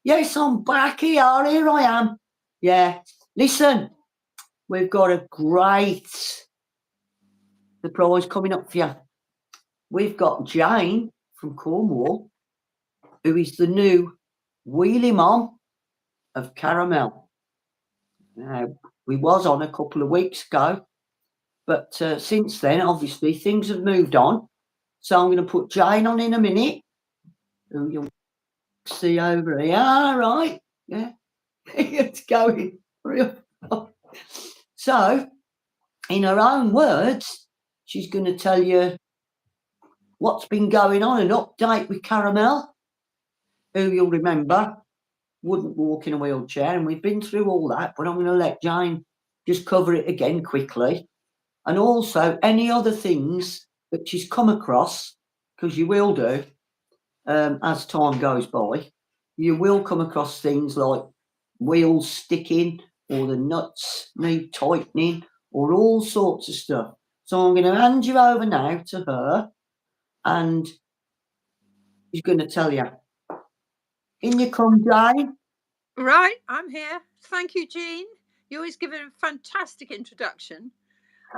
Yes, I'm back here. Here I am. Yeah. Listen, we've got a great surprise coming up for you. We've got Jane from Cornwall, who is the new wheelie mom of Caramel. Now, we was on a couple of weeks ago, but since then, obviously, things have moved on. So I'm going to put Jane on in a minute, who you'll see over here. All right. Yeah. It's going. So, in her own words, she's going to tell you what's been going on, an update with Caramel, who you'll remember wouldn't walk in a wheelchair, and we've been through all that, but I'm going to let Jane just cover it again quickly. And also any other things that she's come across, because you will do as time goes by. You will come across things like wheels sticking, or the nuts need tightening, or all sorts of stuff. So I'm going to hand you over now to her, and she's going to tell you. In you come, Jane. Right, I'm here. Thank you, Jean. You always give a fantastic introduction.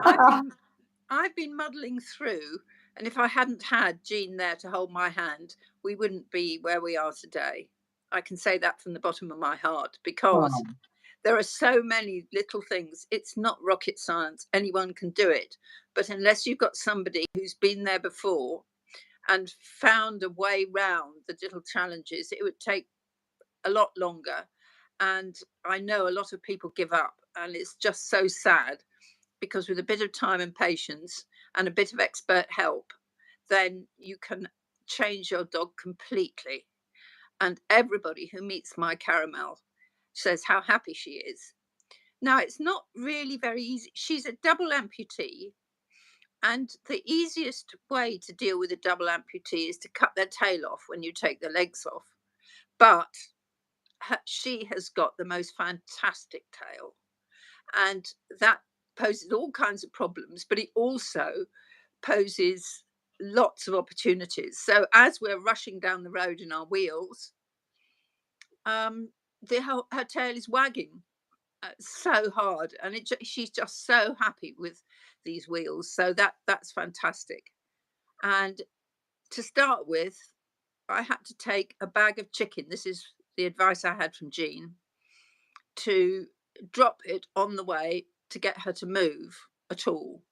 I've been muddling through, and if I hadn't had Jean there to hold my hand, we wouldn't be where we are today. I can say that from the bottom of my heart, because there are so many little things. It's not rocket science. Anyone can do it. But unless you've got somebody who's been there before and found a way round the little challenges, it would take a lot longer. And I know a lot of people give up, and it's just so sad, because with a bit of time and patience and a bit of expert help, then you can change your dog completely. And everybody who meets my Caramel says how happy she is. Now, it's not really very easy. She's a double amputee, and the easiest way to deal with a double amputee is to cut their tail off when you take the legs off. But she has got the most fantastic tail, and that poses all kinds of problems, but it also poses lots of opportunities. So as we're rushing down the road in our wheels, her tail is wagging so hard, and she's just so happy with these wheels. So that's fantastic. And to start with, I had to take a bag of chicken. This is the advice I had from Jean, to drop it on the way to get her to move at all.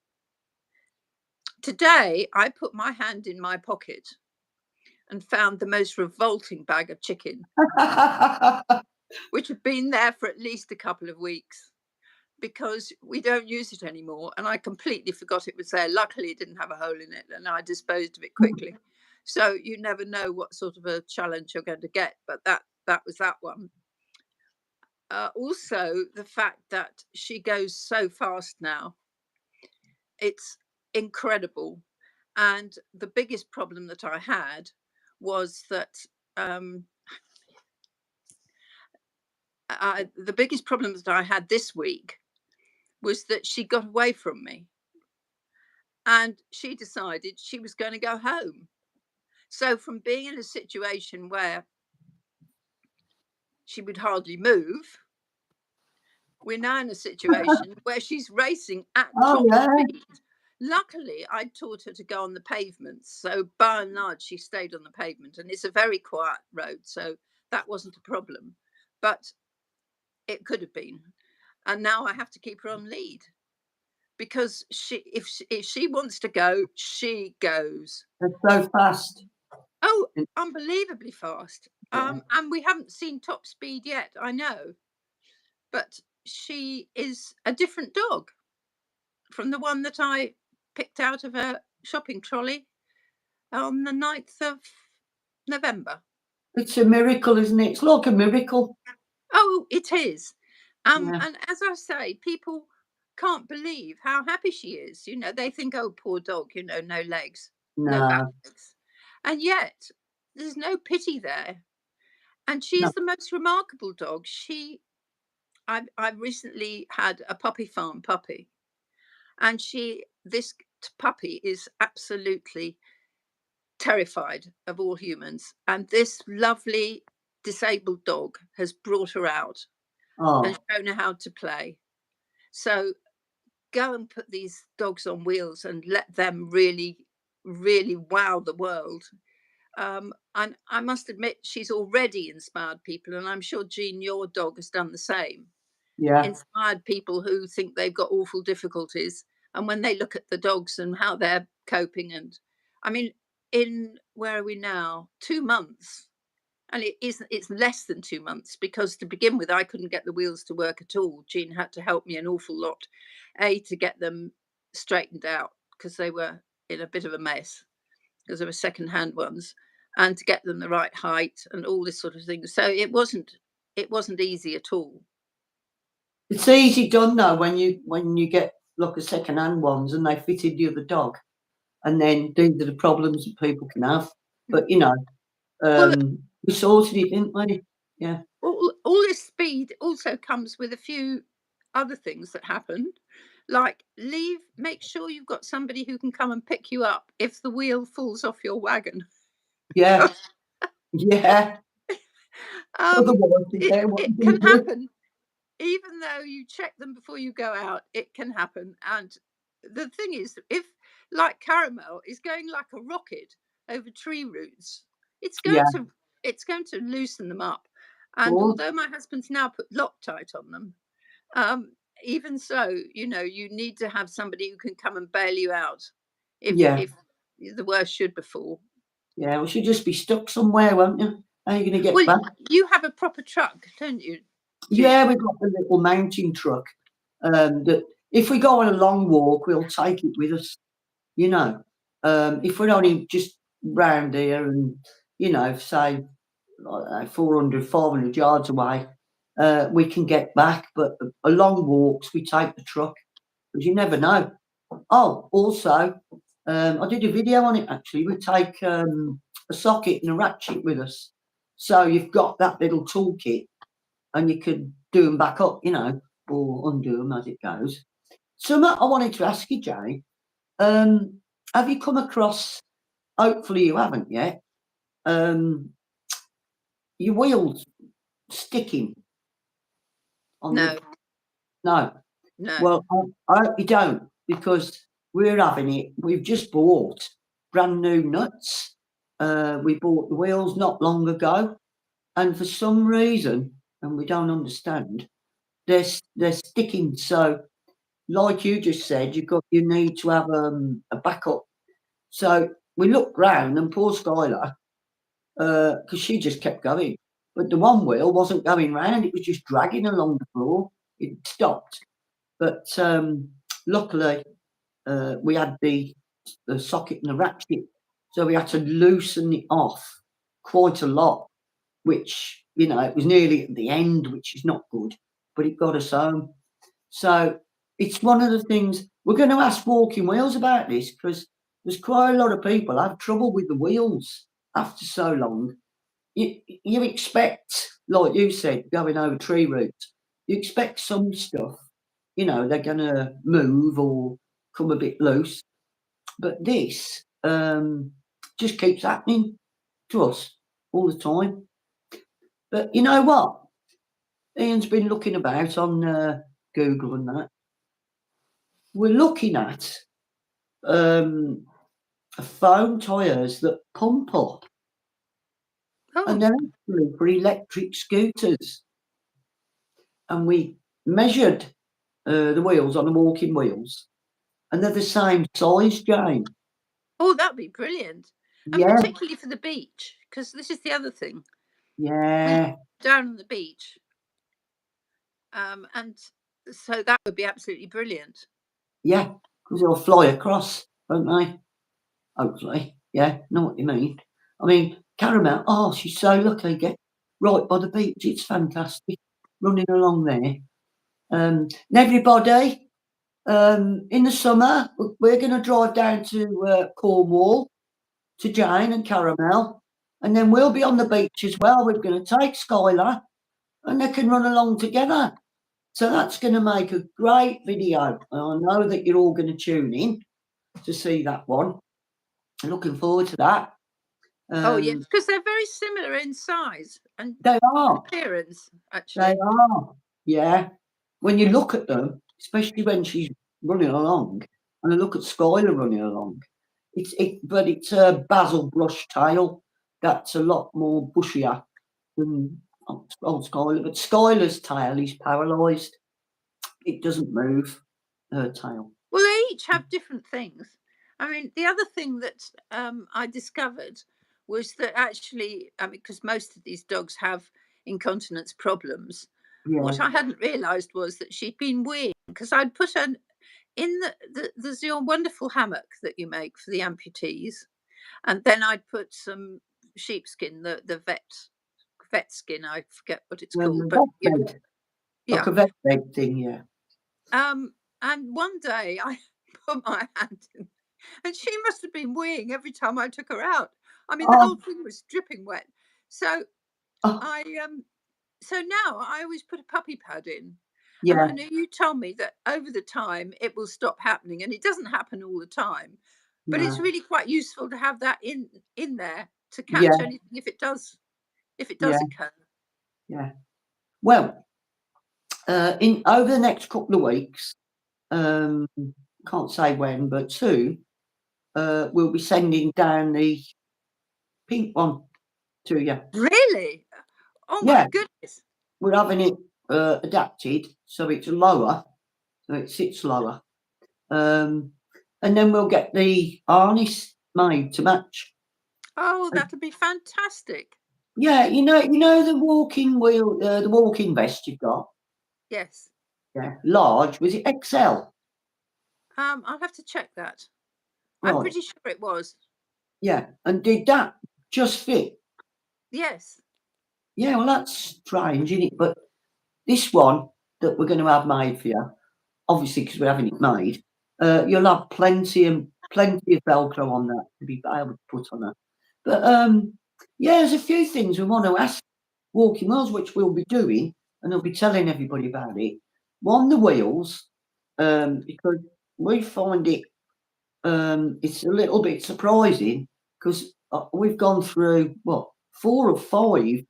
Today, I put my hand in my pocket and found the most revolting bag of chicken, which had been there for at least a couple of weeks, because we don't use it anymore. And I completely forgot it was there. Luckily, it didn't have a hole in it, and I disposed of it quickly. So you never know what sort of a challenge you're going to get. But that was that one. Also, the fact that she goes so fast now, it's incredible. And the biggest problem that I had was that the biggest problem that I had this week was that she got away from me, and she decided she was going to go home. So from being in a situation where she would hardly move, we're now in a situation where she's racing at top speed. Luckily, I taught her to go on the pavements, so by and large, she stayed on the pavement, and it's a very quiet road, so that wasn't a problem. But it could have been, and now I have to keep her on lead, because if she wants to go, she goes. They're so fast. Oh, unbelievably fast. And we haven't seen top speed yet, I know, but she is a different dog from the one that I picked out of a shopping trolley on the 9th of November. It's a miracle, isn't it? It's like a miracle. Oh, it is. And as I say, people can't believe how happy she is. You know, they think, oh, poor dog, you know, no legs, no back legs. And yet there's no pity there. And she's the most remarkable dog. I've recently had a puppy farm puppy, and this puppy is absolutely terrified of all humans. And this lovely disabled dog has brought her out and Oh, shown her how to play. So go and put these dogs on wheels and let them really, really wow the world. And I must admit, she's already inspired people, and I'm sure, Jean, your dog has done the same. yeah, Inspired people who think they've got awful difficulties, and when they look at the dogs and how they're coping, and I mean, in where are we now? 2 months, and it's less than 2 months, because to begin with, I couldn't get the wheels to work at all. Jean had to help me an awful lot, to get them straightened out, because they were in a bit of a mess, because they were second-hand ones, and to get them the right height and all this sort of thing. So it wasn't easy at all. it's easy done though when you get like a second-hand ones and they fit in the other dog, and then these are the problems that people can have. But Well, we sorted it, didn't we? Yeah, all this speed also comes with a few other things that happen, like make sure you've got somebody who can come and pick you up if the wheel falls off your wagon. yeah, yeah. um, Otherwise, it, yeah, what it you can gonna do? happen. Even though you check them before you go out, it can happen. And the thing is, if, like, Caramel is going like a rocket over tree roots, it's Yeah, going to it's going to loosen them up. And cool. although my husband's now put Loctite on them, um, even so, you need to have somebody who can come and bail you out Yeah, if the worst should befall. yeah. We should just be stuck somewhere, won't you? How are you going to get Well, back? you have a proper truck, don't you, Jean? Yeah, we've got the little mountain truck. That if we go on a long walk, we'll take it with us. You know, if we're only just round here and say like 400, 500 yards away, we can get back. But a long walks, we take the truck because you never know. Oh, also, I did a video on it actually. We take a socket and a ratchet with us. So you've got that little toolkit and you can do them back up, or undo them as it goes. So, Matt, I wanted to ask you, Jay, have you come across, hopefully you haven't yet, your wheels sticking on No, the. No. no. Well, I hope you don't, because we're having it. We've just bought brand new nuts. We bought the wheels not long ago, and for some reason, and we don't understand, they're sticking. So, like you just said, you need to have a backup. So we looked round, and poor Skyla, because she just kept going, but the one wheel wasn't going round; it was just dragging along the floor. It stopped, but luckily we had the socket and the ratchet, so we had to loosen it off quite a lot, which it was nearly at the end, which is not good, but it got us home. So it's one of the things we're going to ask Walking Wheels about this, because there's quite a lot of people have trouble with the wheels after so long. You expect, like you said, going over tree roots, you expect some stuff, they're going to move or come a bit loose. But this just keeps happening to us all the time. But you know what? Ian's been looking about on Google and that. We're looking at foam tyres that pump up, and Oh, they're actually for electric scooters. And we measured the wheels on the walking wheels, and they're the same size, Jane. oh, that'd be brilliant. And Yeah, particularly for the beach, because this is the other thing. We yeah, down on the beach, and so that would be absolutely brilliant. yeah, because they'll fly across, won't they? Hopefully, yeah, know what you mean. I mean, Caramel, oh, she's so lucky, get right by the beach. It's fantastic, running along there. And everybody, in the summer, we're going to drive down to Cornwall to Jane and Caramel, and then we'll be on the beach as well. We're going to take Skylar, and they can run along together. So that's going to make a great video. And I know that you're all going to tune in to see that one. I'm looking forward to that. Oh, yes, Um, because they're very similar in size and they are. appearance, They actually. are. Yeah. When you look at them, especially when she's running along, and I look at Skyla running along, but it's a basil brush tail that's a lot more bushier than old Skyla. But Skyla's tail is paralysed. It doesn't move, her tail. Well, they each have different things. I mean, the other thing that I discovered was that actually, I mean, because most of these dogs have incontinence problems, Yeah. what I hadn't realised was that she'd been weeing because I'd put her in there's your wonderful hammock that you make for the amputees, and then I'd put some sheepskin, the vet skin. I forget what it's called, The but vet you, bed, like yeah. a vet bed thing, yeah. And one day I put my hand in, and she must have been weeing every time I took her out. I mean, the Oh, whole thing was dripping wet. So oh, I so now I always put a puppy pad in. And yeah, I know you told me that over the time it will stop happening, and it doesn't happen all the time. But it's no, really quite useful to have that in there to yeah, catch anything if it yeah, does occur. yeah. Well, in over the next couple of weeks, um, can't say when, but soon, we'll be sending down the pink one to you. Really? Oh my Yeah, goodness. we're having it adapted so it's lower, so it sits lower. Um, and then we'll get the harness made to match. Oh, that'll be fantastic. Yeah, the walking wheel, the walking vest you've got. Yes. Yeah, large. Was it XL? I'll have to check that. I'm Right. pretty sure it was. Yeah. And did that just fit? Yes. Yeah. Well, that's strange, isn't it? But this one that we're going to have made for you, obviously because we're having it made, you'll have plenty of Velcro on that to be able to put on that. But yeah, there's a few things we want to ask Walking Wheels, which we'll be doing, and I'll be telling everybody about it. One, the wheels, because we find it's a little bit surprising because we've gone through what 4 or 5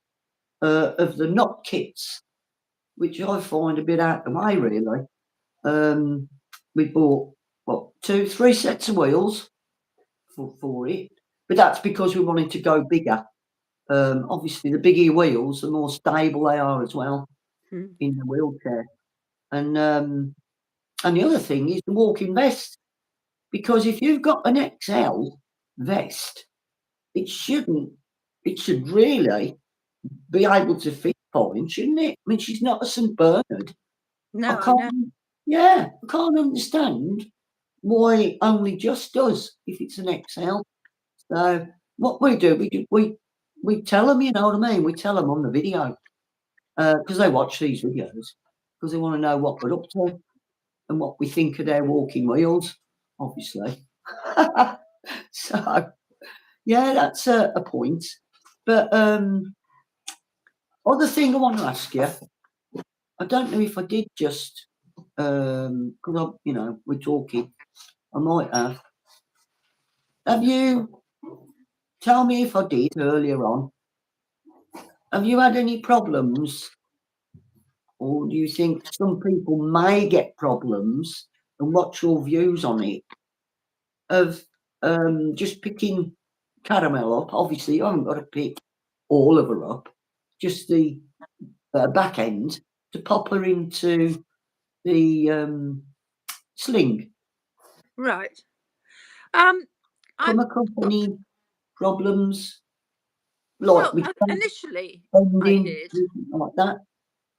of the knot kits, which I find a bit out of the way, really. We bought what 2, 3 sets of wheels for it, but that's because we wanted to go bigger. Obviously, the bigger your wheels, the more stable they are as well Mm. in the wheelchair. And the other thing is the walking vest, because if you've got an XL vest, it shouldn't. It should really be able to fit fine, shouldn't it? I mean, she's not a St Bernard. I No, I know. can't. Yeah, I can't understand why it only just does if it's an XL. So what we do, we tell them, you know what I mean? We tell them on the video because they watch these videos because they want to know what we're up to and what we think of their walking wheels, obviously. So yeah, that's a point. But other thing I want to ask you, I don't know if I did just because we're talking. I might have. Have you? Tell me if I did earlier on. Have you had any problems, or do you think some people may get problems? And what's your views on it? Of just picking Caramel up. Obviously, you haven't got to pick all of her up, just the back end to pop her into the sling. Right. Um, I Come across any problems like well, with initially I bending, did. anything like that?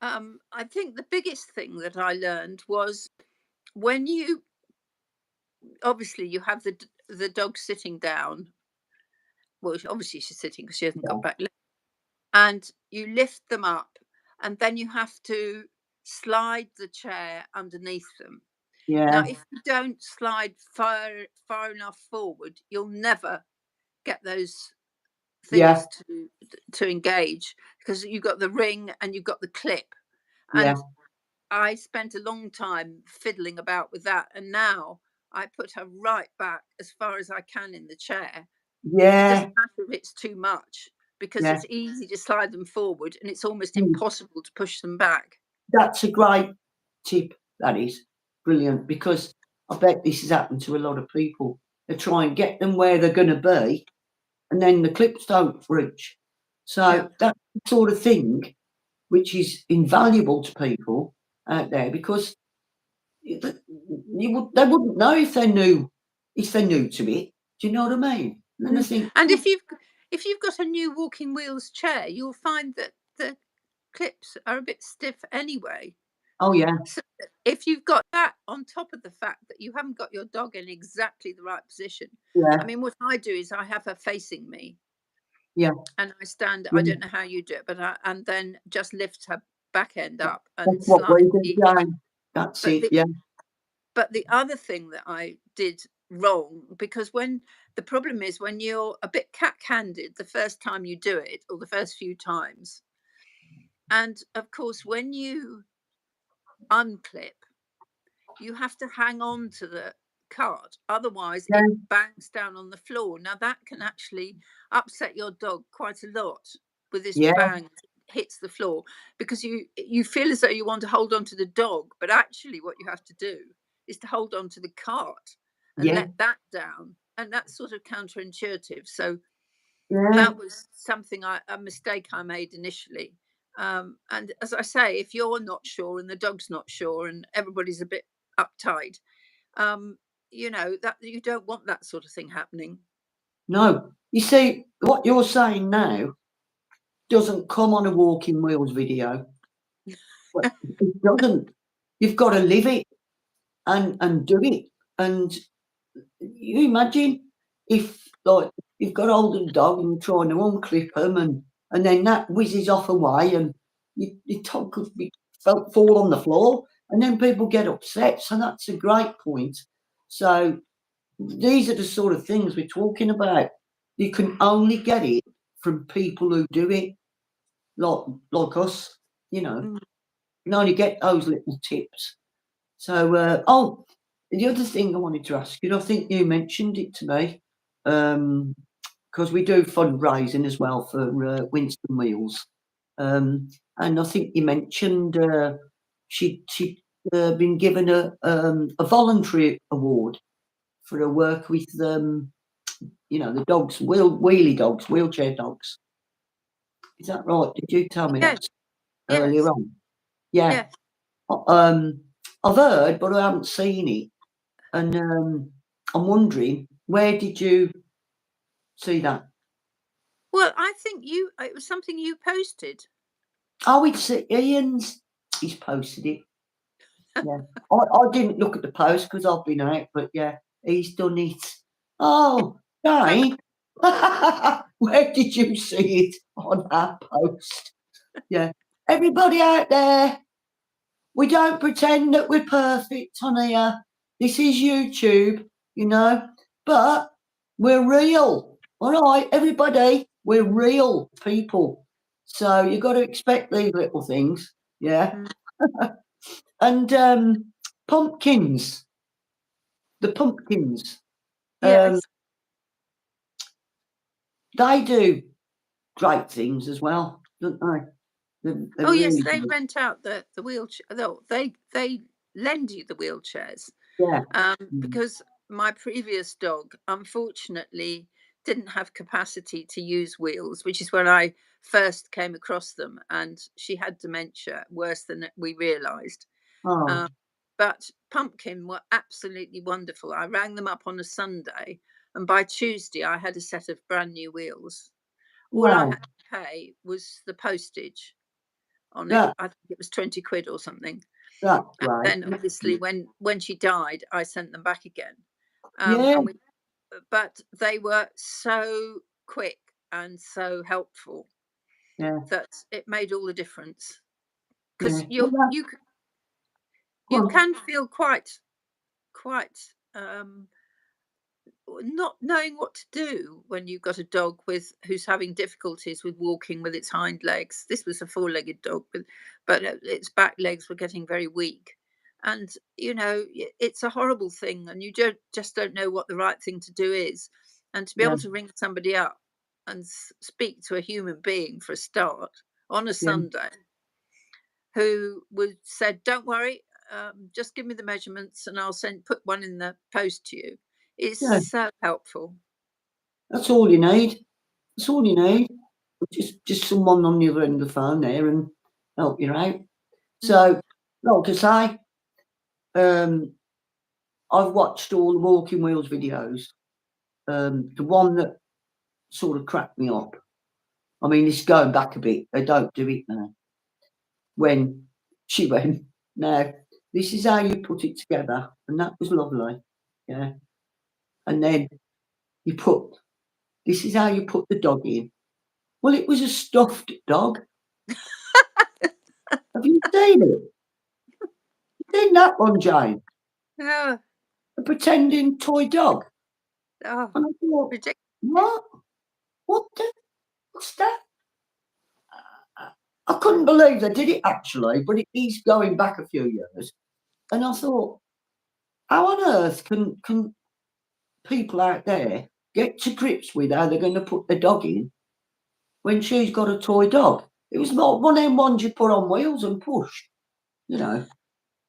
I think the biggest thing that I learned was when you obviously you have the dog sitting down. Well, obviously she's sitting because she hasn't Yeah, got back legs, and you lift them up, and then you have to slide the chair underneath them. Now, yeah, if you don't slide far enough forward, you'll never get those yeah, things to engage because you've got the ring and you've got the clip. yeah, And I spent a long time fiddling about with that, and now I put her right back as far as I can in the chair, It Yeah, doesn't matter if it's too much, because yeah. it's easy to slide them forward and it's almost Mm. impossible to push them back. That's a great tip. That is brilliant, because I bet this has happened to a lot of people. They try and get them where they're going to be, and then the clips don't reach. Yeah. So that's the sort of thing which is invaluable to people out there, because they wouldn't know if they're new to it. Do you know what I mean? And then I think, And oh, if you've got a new walking wheels chair, you'll find that the clips are a bit stiff anyway. oh yeah, So if you've got that on top of the fact that you haven't got your dog in exactly the right position, I yeah, mean, what I do is I have her facing me yeah, and I stand, I yeah. don't know how you do it, but and then just lift her back end up and That's what we do, slightly. Jane. That's But it. the Yeah, but the other thing that I did wrong, because when the problem is when you're a bit cack-handed the first time you do it, or the first few times, and of course when you unclip, you have to hang on to the cart, otherwise it yeah, bangs down on the floor. Now that can actually upset your dog quite a lot, with this yeah, bang hits the floor, because you feel as though you want to hold on to the dog, but actually what you have to do is to hold on to the cart and yeah, let that down, and that's sort of counterintuitive. So yeah. that was something a mistake I made initially. And as I say, if you're not sure and the dog's not sure and everybody's a bit uptight, um, that you don't want that sort of thing happening. No, you see, what you're saying now doesn't come on a walking wheels video. Well, it doesn't. You've got to live it and do it. And you imagine if, like, you've got hold of the dog and you're trying to unclip them, and then that whizzes off away, and your dog could fall on the floor, and then people get upset. So that's a great point. So these are the sort of things we're talking about. You can only get it from people who do it, like us. You know, Mm. you can only get those little tips. So, oh, the other thing I wanted to ask you, I think you mentioned it to me, because we do fundraising as well for Winston Wheels, and I think you mentioned she'd been given a voluntary award for her work with the dogs, wheelie dogs, wheelchair dogs. Is that right? Did you tell me Yes, that earlier yes, on? Yeah. yes. Um, I've heard, but I haven't seen it. And I'm wondering, where did you see that? Well, I think it was something you posted. Oh, it's Ian's. He's posted it. Yeah. I didn't look at the post because I've been out, but yeah, he's done it. Oh, Jane, where did you see it on our post? Yeah. Everybody out there, we don't pretend that we're perfect on here. This is YouTube, but we're real. All right, everybody, we're real people. So you've got to expect these little things. Yeah. Mm. And pumpkins, the pumpkins, um, Yes. they do great things as well, don't they? They Oh, yes, really they do. rent out the wheelchair. No, they lend you the wheelchairs. Yeah. Mm. Because my previous dog, unfortunately, didn't have capacity to use wheels, which is when I first came across them, and she had dementia, worse than we realised. Oh, Um, but Pumpkin were absolutely wonderful. I rang them up on a Sunday, and by Tuesday, I had a set of brand new wheels. All I wow. had to pay was the postage on it. That, I think it was 20 quid or something. that's And great. then obviously when she died, I sent them back again. Yeah, And but they were so quick and so helpful yeah, that it made all the difference. yeah. Because Well, go you on. can feel quite not knowing what to do when you've got a dog who's having difficulties with walking with its hind legs. This was a four-legged dog, but its back legs were getting very weak, and it's a horrible thing, and you just don't know what the right thing to do is. And to be able to ring somebody up and speak to a human being for a start on a Sunday, who said, "Don't worry, just give me the measurements and I'll put one in the post to you," is so helpful. That's all you need. That's all you need. Just someone on the other end of the phone there and help you out. So, like I say, I've watched all the walking wheels videos. The one that sort of cracked me up. I mean, it's going back a bit. They don't do it now. When she went, "Now, this is how you put it together," and that was lovely. Yeah. And then this is how you put the dog in. Well, it was a stuffed dog. Have you seen it? You seen that one, Jane? Yeah. A pretending toy dog. Oh, And I thought, ridiculous. what's that? I couldn't believe they did it actually, but it is going back a few years. And I thought, how on earth can people out there get to grips with how they're going to put the dog in when she's got a toy dog? It was like one of them ones you put on wheels and push, you know.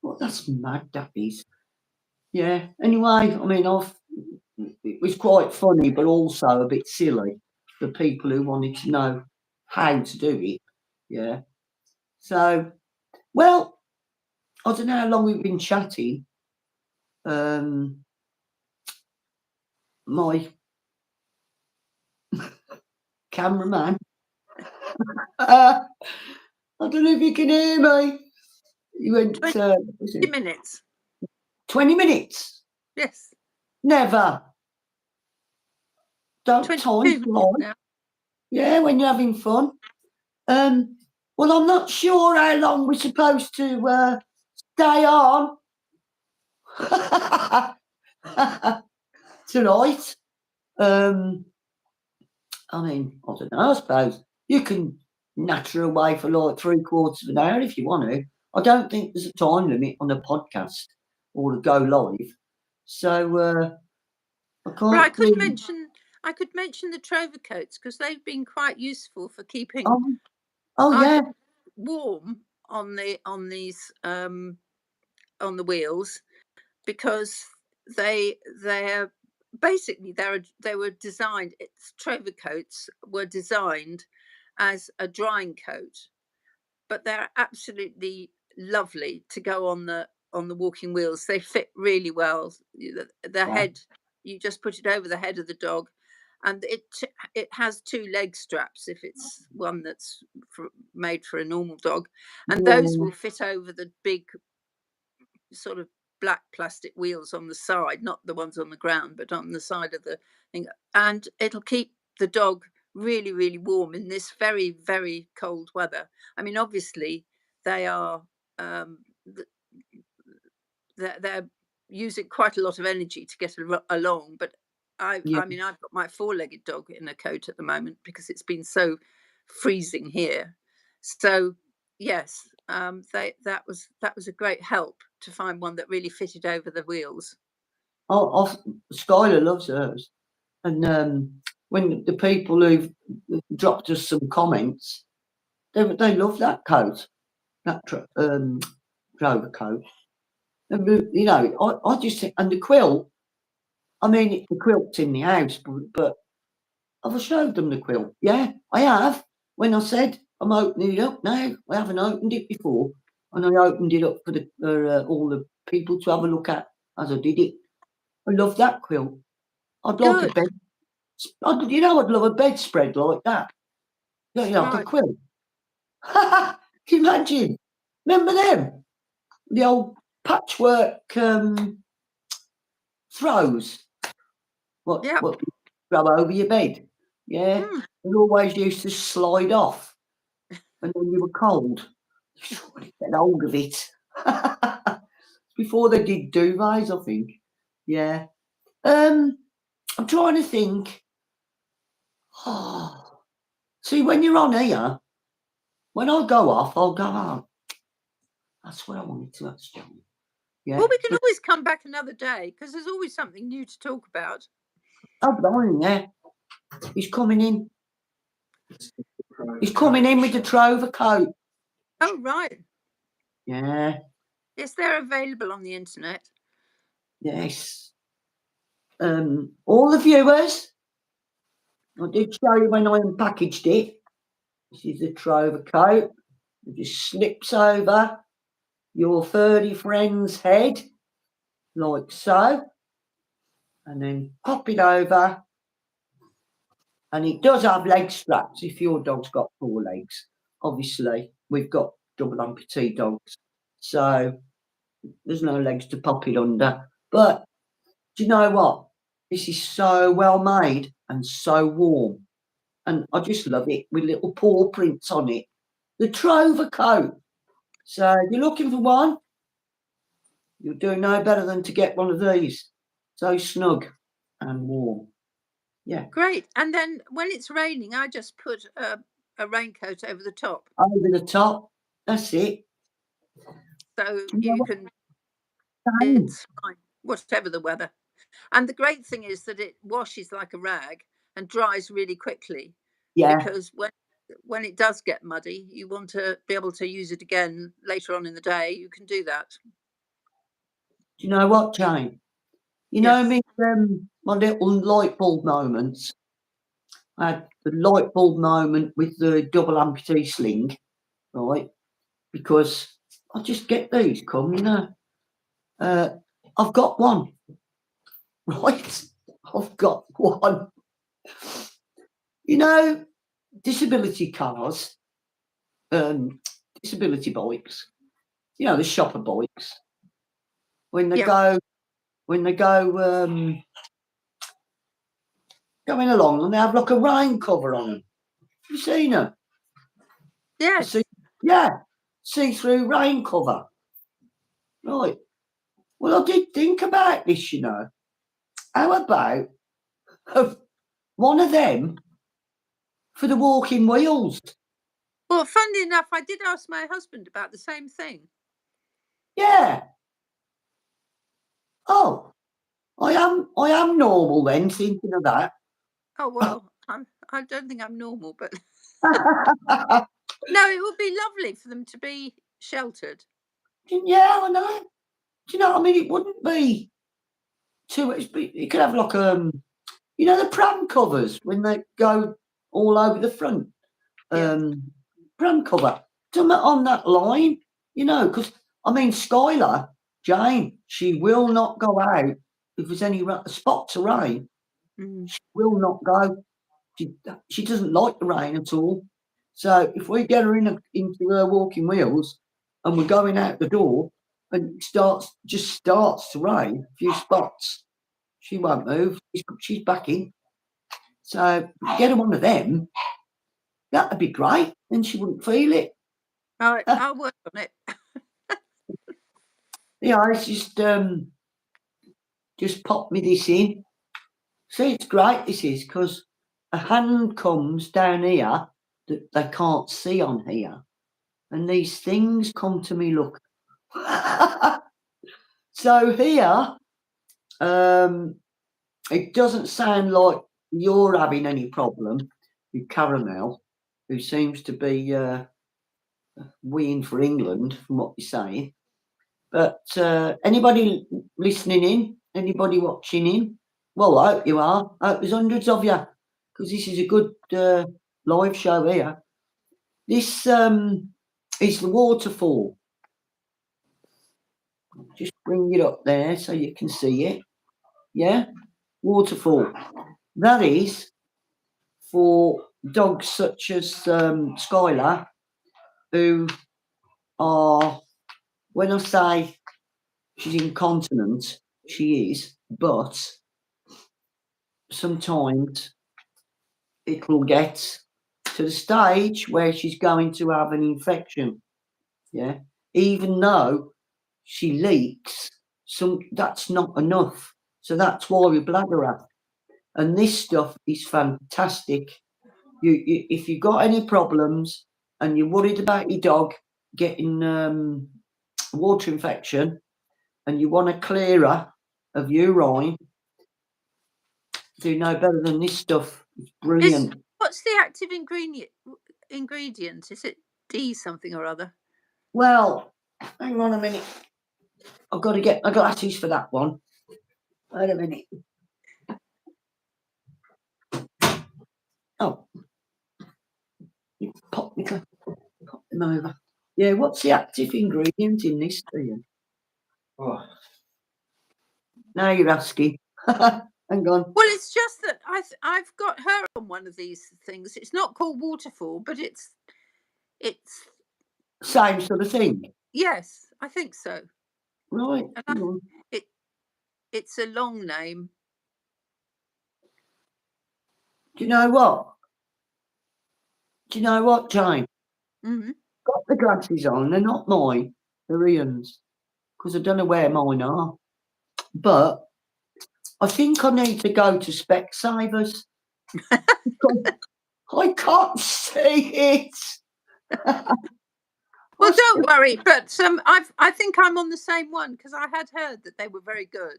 Well, that's mad, that is. Yeah. Anyway, I mean, it was quite funny, but also a bit silly for people who wanted to know how to do it. Yeah. So, well, I don't know how long we've been chatting. My cameraman. I don't know if you can hear me. You went 20 minutes. 20 minutes. Yes. Never. Don't time fly. Yeah, when you're having fun. Well, I'm not sure how long we're supposed to stay on tonight. I mean, I don't know. I suppose you can natter away for like 3/4 of an hour if you want to. I don't think there's a time limit on a podcast or to go live. So I can't. Well, I could mention the trover coats because they've been quite useful for keeping yeah. warm on these on the wheels, because they're basically they were designed. Trover coats were designed as a drying coat, but they're absolutely lovely to go on the walking wheels. They fit really well. The head, you just put it over the head of the dog, and it has 2 leg straps if it's one that's made for a normal dog, and those will fit over the big sort of black plastic wheels on the side, not the ones on the ground, but on the side of the thing, and it'll keep the dog really, really warm in this very, very cold weather. I mean, obviously, they are they're using quite a lot of energy to get along, but I mean, I've got my 4-legged dog in a coat at the moment because it's been so freezing here. So yes, that was a great help to find one that really fitted over the wheels. Skyla loves hers, and when the people who've dropped us some comments, they love that coat, that Trover coat. And, you know, I just think, and the quilt. I mean, the quilt's in the house, but I've showed them the quilt. Yeah, I have. When I said I'm opening it up now, I haven't opened it before, and I opened it up for all the people to have a look at as I did it. I love that quilt. I'd like a bed. I'd love a bedspread like that. You know, like a quilt. Can you imagine? Remember them? The old patchwork throws. What you throw over your bed. Yeah. They always used to slide off. And then you were cold. You get hold of it. Before they did duvets, I think. Yeah. I'm trying to think. See, when you're on here, when I go off, I'll go, that's what I wanted to ask you. Yeah. Well, we can always come back another day because there's always something new to talk about. Oh, blimey, yeah. He's coming in. He's coming in with the Trover coat. Oh, right. Yeah. Yes, they're available on the internet. Yes. All the viewers, I did show you when I unpackaged it. This is the Trover coat. It just slips over your furry friend's head, like so, and then pop it over. And it does have leg straps if your dog's got 4 legs. Obviously, we've got double amputee dogs, so there's no legs to pop it under. But do you know what? This is so well made and so warm. And I just love it with little paw prints on it. The Trover coat. So if you're looking for one, you'll do no better than to get one of these. So snug and warm. Yeah. Great. And then when it's raining, I just put a raincoat over the top. Over the top. That's it. So You know you what? can, it's fine, whatever the weather. And the great thing is that it washes like a rag and dries really quickly. Yeah. Because when it does get muddy, you want to be able to use it again later on in the day. You can do that. Do you know what, Jane? You know me, my little light bulb moments. I had the light bulb moment with the double amputee sling, right? Because I just get these come, you know. I've got one, right? I've got one. You know, disability cars, disability bikes, you know, the shopper bikes. When they go going along and they have like a rain cover on them. You seen them? Yes. See-through rain cover. Right. Well, I did think about this, you know. How about one of them for the walking wheels? Well, funnily enough, I did ask my husband about the same thing. Yeah. Oh, I am normal then, thinking of that. Oh, well, I don't think I'm normal, but no, it would be lovely for them to be sheltered. Yeah, I know. Do you know what I mean? It wouldn't be too. It could have like you know, the pram covers when they go all over the front. Pram cover. Something on that line, you know, because I mean, Skyla, Jane, she will not go out if there's any spots of rain. She will not go. She doesn't like the rain at all. So if we get her into her walking wheels and we're going out the door and it starts to rain, a few spots, she won't move. She's back in. So get her one of them. That'd be great. Then she wouldn't feel it. I'll work on it. Yeah, it's just pop me this in. See, it's great. This is because a hand comes down here that they can't see on here, and these things come to me. Look, so here, it doesn't sound like you're having any problem with Caramel, who seems to be weeing for England, from what you're saying. But anybody listening in, anybody watching in, well, I hope you are. I hope there's hundreds of you, because this is a good live show here. This is the waterfall. Just bring it up there so you can see it. Yeah, waterfall. That is for dogs such as Skyla, who are, when I say she's incontinent, she is, but sometimes it will get to the stage where she's going to have an infection. Yeah, even though she leaks, that's not enough. So that's why we bladder her. And this stuff is fantastic. You if you've got any problems and you're worried about your dog getting water infection and you want to clear her of urine, do know better than this stuff. It's brilliant. What's the active ingredient? Is it D something or other? Well, hang on a minute. I've got to get my glasses for that one. Wait a minute. Oh, pop them over. Yeah, what's the active ingredient in this, Ian? Oh. Now you're asking. Hang on. Well, it's just that I've got her on one of these things. It's not called Waterfall, but it's Same sort of thing. yes, I think so. Right. And it's a long name. Do you know what? Jane? Mm-hmm. Got the glasses on. They're not mine. They're Ian's. Because I don't know where mine are. But I think I need to go to Specsavers. I can't see it. Well, don't worry, but I think I'm on the same one because I had heard that they were very good.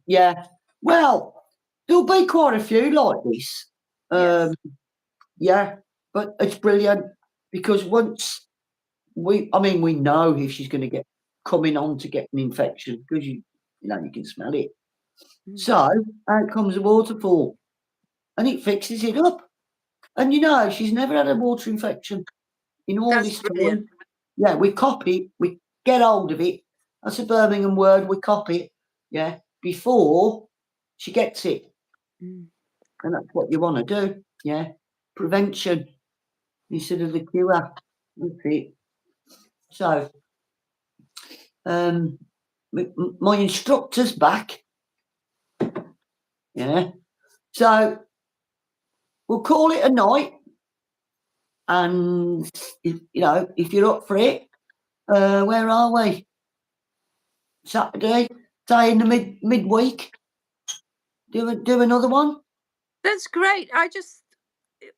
Yeah. Well, there'll be quite a few like this. Yes. Yeah, but it's brilliant because once we know if she's going to get coming on to get an infection because you can smell it. Mm. So out comes a waterfall, and it fixes it up. And she's never had a water infection in all That's this brilliant. time. Yeah, we copy, we get hold of it. That's a Birmingham word. We copy it. Yeah, before she gets it, and that's what you want to do. Yeah, prevention instead of the cure. That's it. So, my instructor's back. Yeah. So we'll call it a night. And if you're up for it, where are we? Saturday, say in the midweek. Do another one. That's great.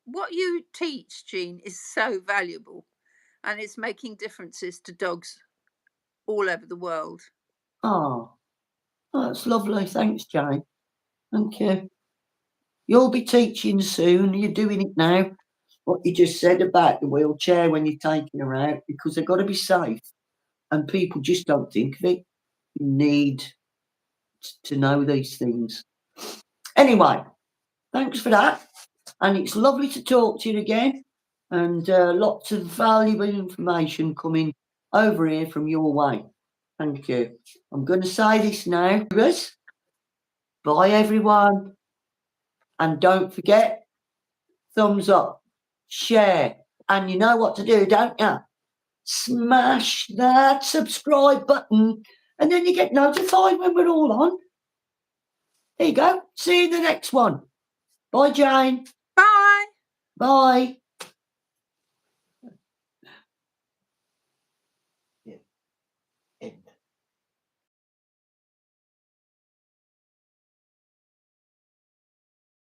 What you teach, Jean, is so valuable, and it's making differences to dogs all over the world. Oh, that's lovely. Thanks, Jane. Thank you. You'll be teaching soon. You're doing it now. What you just said about the wheelchair when you're taking her out, because they've got to be safe, and people just don't think of it. You need to know these things. Anyway, thanks for that. And it's lovely to talk to you again. And lots of valuable information coming over here from your way. Thank you. I'm going to say this now. Bye, everyone. And don't forget, thumbs up, share. And you know what to do, don't you? Smash that subscribe button. And then you get notified when we're all on. There you go. See you in the next one. Bye, Jane. Bye. Bye.